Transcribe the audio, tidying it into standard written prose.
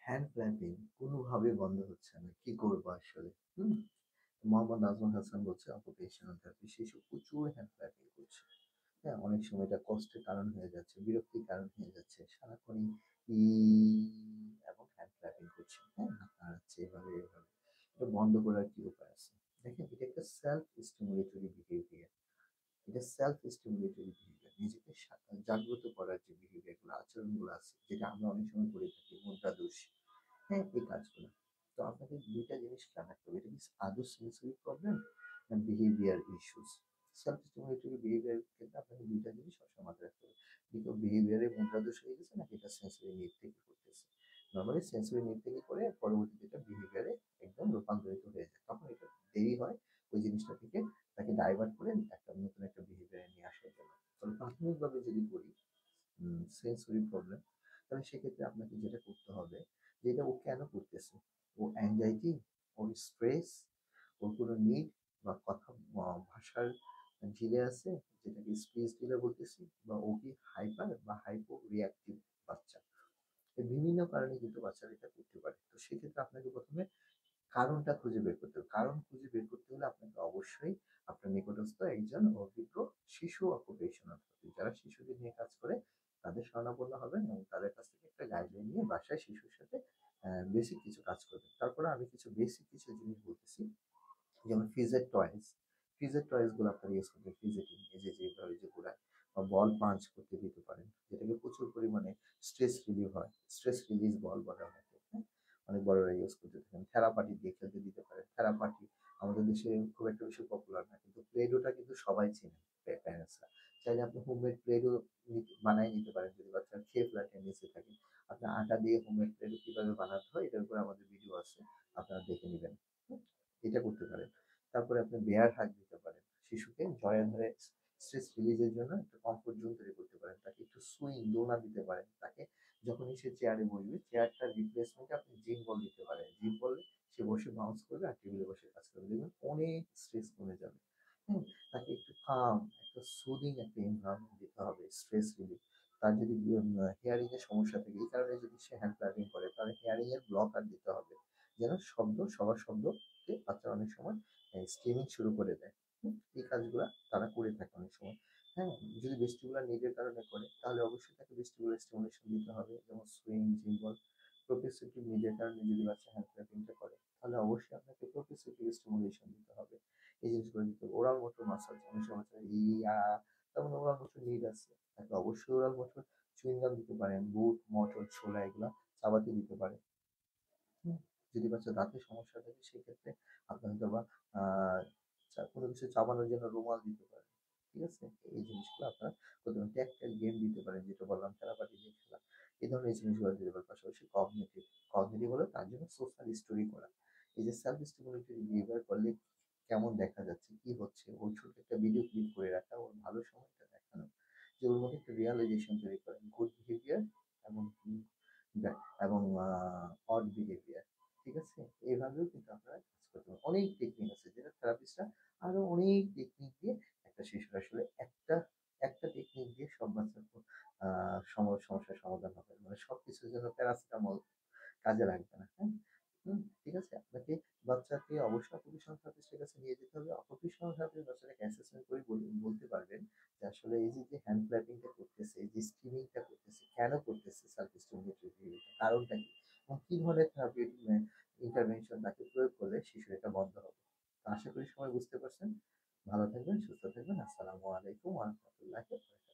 Hand clapping কোনোভাবে বন্ধ হচ্ছে না। কি করবো আসলে? হুম? মোহাম্মদ নাজমুল হাসান বলছে অকুপেশনাল থেরাপি শিশু প্রচুর হ্যান্ড ক্ল্যাপিং করছে। হ্যাঁ? অনেক সময় এটা কষ্টের কারণ হয়ে যাচ্ছে, বিরক্তির কারণ হয়ে যাচ্ছে। সারাক্ষণই ই এবং হ্যান্ড ক্ল্যাপিং করছে। হ্যাঁ? হাত নাড়াচ্ছে এভাবে। এটা বন্ধ করার কি উপায় আছে? দেখেন এটা একটা সেলফ স্টিমুলেটরি বিহেভিয়ার। এটা সেলফ স্টিমুলেটরি বিহেভিয়ার। নিজেকে জাগ্রত করার যে বিহেভিয়ার গুলো, আচরণগুলো আছে, যেটা আমরা অনেক সময় করে থাকি, মুদ্রা দোষ, হ্যাঁ, এই কাজগুলো। তো আপনাকে ২ টা জিনিস খেয়াল রাখতে হবে। এটা কি আদৌ সেন্সরি প্রবলেম না behaviour issues? Self stimulatory behaviour এর ক্ষেত্রে আপনাকে ২ টা জিনিস সবসময় মাথায় রাখতে হবে। এটা বিহেভিয়ারে মুদ্রা দোষ হয়ে গেছে নাকি এটা সেন্সরি নিড থেকে করতেছে। নরমালি সেন্সরি নিড থেকে করে পরবর্তীতে এটা বিহেভিয়ারে একদম রূপান্তরিত হয়ে যায়। তখন এটা দেরি হয় ওই জিনিসটা থেকে তাকে ডাইভার্ট করে নতুন একটা বিহেভিয়ারে নিয়ে আসার জন্য। তবে প্রাথমিকভাবে যদি বলি সেন্সরি প্রবলেম, তাহলে সেক্ষেত্রে আপনাকে যেটা করতে হবে যে এটা ও কেন করতেছে, ও অ্যাংজাইটি, ওর স্ট্রেস, ওর কোনো নিড বা কথা ভাষার ঢিলে আছে, যেটাকে স্পিচ ঢিলে বলতেছি, বা ও কি হাইপার বা হাইপো রিয়াক্টিভ বাচ্চা। এই বিভিন্ন কারণে কিন্তু বাচ্চারা এটা করতে পারে। তো সেক্ষেত্রে আপনাকে প্রথমে কারণটা খুঁজে বের করতে হবে। কারণ খুঁজে বের করতে হলে আপনাকে অবশ্যই আপনার নিকটস্থ একজন অভিজ্ঞ শিশু অকুপেশনাল থেরাপিস্ট, যারা শিশুদের নিয়ে কাজ করে, তাদের শরণাপন্ন হবেন এবং তাদের কাছ থেকে একটা গাইডলাইন নিয়ে বাসায় শিশুর সাথে বেসিক কিছু কাজ করবেন। তারপরে আমি বেসিক কিছু জিনিস বলতেছি, যেমন ফিজেট টয়েস। ফিজেট টয়েস গুলো আপনারা ইউজ করবেন। ফিজেটিং, এই যে যেভাবে যে ঘোরায়, বা বল পাঞ্চ করতে দিতে পারেন, যেটাকে প্রচুর পরিমাণে স্ট্রেস রিলিভ হয়। স্ট্রেস রিলিজ বল বলে অনেকে, হ্যাঁ? অনেক বড়রা ইউজ করতে থাকেন। থেরাপাটি দিয়ে খেলতে দিতে পারেন। থেরাপাটি আমাদের দেশে খুব একটা বেশি পপুলার না, কিন্তু প্লেডোটা কিন্তু সবাই চেনে, প্যারেন্টসরা। চাইলে আপনি হোমমেড প্লেডো বানাই নিতে পারেন যদি বাচ্চার খেয়ে ফেলার টেন্ডেন্সি থাকে। আপনার আটা দিয়ে হোমমেড প্লেডো কিভাবে বানাতে হয় এটার উপরে আমাদের ভিডিও আছে, আপনারা দেখে নেবেন। এটা করতে পারেন। তারপরে আপনি বেয়ার হাগ দিতে পারেন। শিশুকে জড়ায় ধরে স্ট্রেস রিলিজের জন্য একটা কমফোর্ট জোন তৈরি করতে পারেন। তাকে একটু সুইং, দোলনা দিতে পারেন। তাকে যখনই সে চেয়ারে বসবে, চেয়ারটার রিপ্লেসমেন্টে আপনি জিম বল দিতে পারেন। জিম বলে সে বসে বাউন্স করবে আর টেবিলে বসে কাজ করবে। দেখবেন অনেক স্ট্রেস কমে যাবে। হুম? তাকে একটু কাম, একটা সুদিং একটা এনভায়রনমেন্ট দিতে হবে, স্ট্রেস রিলিফ। তার যদি হিয়ারিং এর সমস্যা থাকে, এই কারণে যদি সে হ্যান্ড ক্ল্যাপিং করে, তাহলে হিয়ারিং এর ব্লকার দিতে হবে। যেন সবার শব্দকে বাচ্চারা অনেক সময় স্ট্রিমিং শুরু করে দেয়। এই কাজগুলা তারা করে থাকে অনেক সময়। হ্যাঁ? যদি ভেস্টিবুলার নিডের কারণে করে, তাহলে অবশ্যই তাকে ভেস্টিবুলার স্টিমুলেশন দিতে হবে। যেমন সুইং, জিম্বল। প্রোপ্রিওসেপ্টিভ নিডের কারণে যদি বাচ্চা হ্যান্ড ক্ল্যাপিংটা করে, তাহলে অবশ্যই আপনাকে প্রোপ্রিওসেপ্টিভ স্টিমুলেশন দিতে হবে। এই জিনিসগুলো দিতে হবে। ওরাল মোটর মাসাজ, অনেক সময় বাচ্চারা ইয়া, তেমন ওরাল মোটর নিড আছে। তাকে অবশ্যই ওরাল মোটর চুইং গাম দিতে পারেন। বুট, মটর, ছোলা এগুলা চাবাতে দিতে পারেন। হুম? যদি বাচ্চার দাঁতের সমস্যা থাকে সেক্ষেত্রে আপনি হয়তোবা আ কোনো কিছু চাবানোর জন্য রুমাল দিতে পারেন। ঠিক আছে? এই জিনিসগুলো আপনারা করতে পারেন। ট্যাক্টাইল গেম দিতে পারেন, যেটা বললাম থেরাপাটি দিয়ে খেলা। এই ধরনের জিনিসগুলো দিতে পারেন। পাশাপাশি কগনিটিভ। কগনিটিভ হলো তার জন্য সোশ্যাল স্টোরি করা। এই যে সেলফ স্টিমুলেটরি বিহেভিয়ার করলে কেমন দেখা যাচ্ছে, কি হচ্ছে, ওর ছোট একটা ভিডিও ক্লিপ করে রাখা, ওর ভালো সময়টা দেখানো। যে ওর মধ্যে একটা রিয়ালাইজেশন তৈরি করেন। গুড বিহেভিয়ার এবং এবং অড বিহেভিয়ার। ঠিক আছে? এভাবেও কিন্তু আপনারা কাজ করতে পারেন। অনেক টেকনিক আছে যেটা থেরাপিস্টরা আরো অনেক টেকনিক দিয়ে একটা শিশুর আসলে একটা টেকনিক দিয়ে সব বাচ্চার আ সমস্যার সমাধান হবে। মানে সবকিছুর জন্য প্যারাসিটামল কাজে লাগবে না। হ্যাঁ? ঠিক আছে? আপনাকে বাচ্চাকে অবশ্যই অকুপেশনাল থেরাপিস্টের কাছে নিয়ে যেতে হবে। অকুপেশনাল থেরাপিস্ট বাচ্চাটাকে অ্যাসেসমেন্ট করে বলতে পারবেন যে আসলে এই যে হ্যান্ড ক্ল্যাপিং টা করতেছে, এই যে স্কিমিং টা করতেছে, কেন করতেছে, সেলফ স্টিমুলেটরি বিহেভিয়ার কারণটা কি? এবং কি ধরনের থেরাপিউটিক ইন্টারভেনশন তাকে প্রয়োগ করলে শিশুর এটা বন্ধ হবে। তো আশা করি সবাই বুঝতে পারছেন। ভালো থাকবেন, সুস্থ থাকবেন। আসসালামু আলাইকুম ওয়া রাহমাতুল্লাহি ওয়া বারাকাতুহু।